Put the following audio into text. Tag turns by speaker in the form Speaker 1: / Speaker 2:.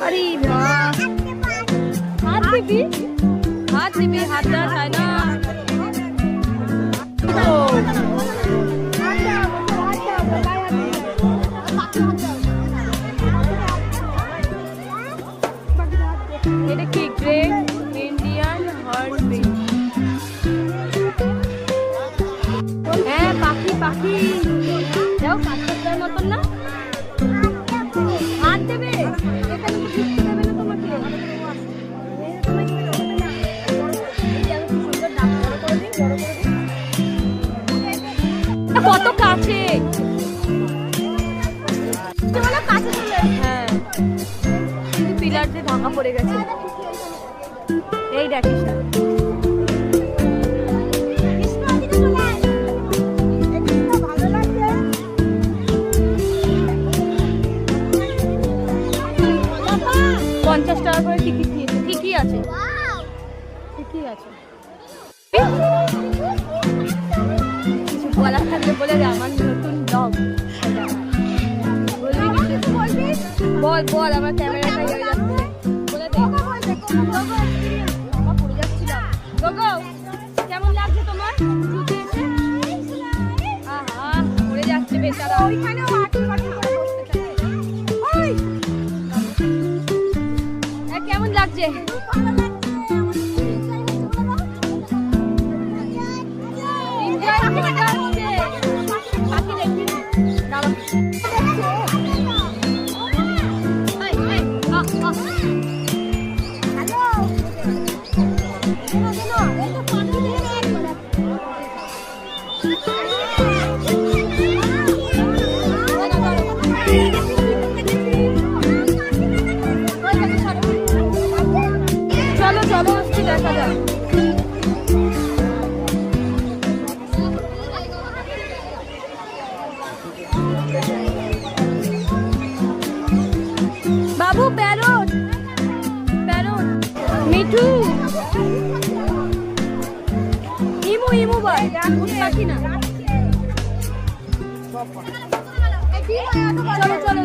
Speaker 1: अरे हाथ दिबी हाथ देওয়া যায় না। এটা কি গ্রেট ইন্ডিয়ান হর্নবিল? হ্যাঁ পাখি পাখি যাও কাঁচের মতন না হাত দেবে এখানে ঢুকতে দেবে না তোমাকে। কত কাছে হ্যাঁ কিন্তু পিলার দিয়ে ঢাকা পড়ে গেছে। এই দেখিস না $50 করে টিকিট নিয়েছে। ঠিকই আছে ঠিকই আছে। কিছু বলার থাকলে বলে দে আমার নতুন ব্লগ। বল বল আমার ক্যামেরাটা হয়ে যাচ্ছে বলে দে। পড়ে যাচ্ছিলাম। গোগো কেমন লাগছে তোমার জুতে এসে? আহা পড়ে যাচ্ছে বেচারা। ওইখানেও আটি পাটি করে বসতে থাকে। ওই কেমন লাগছে? এনজয় করে যাচ্ছে পাখি দেখি দাঁড়াও। চলো চলো আসছি দেখা যাক। বাবু প্যারট প্যারট মিঠু ইমু ইমু বল পাখি না। চলো চলো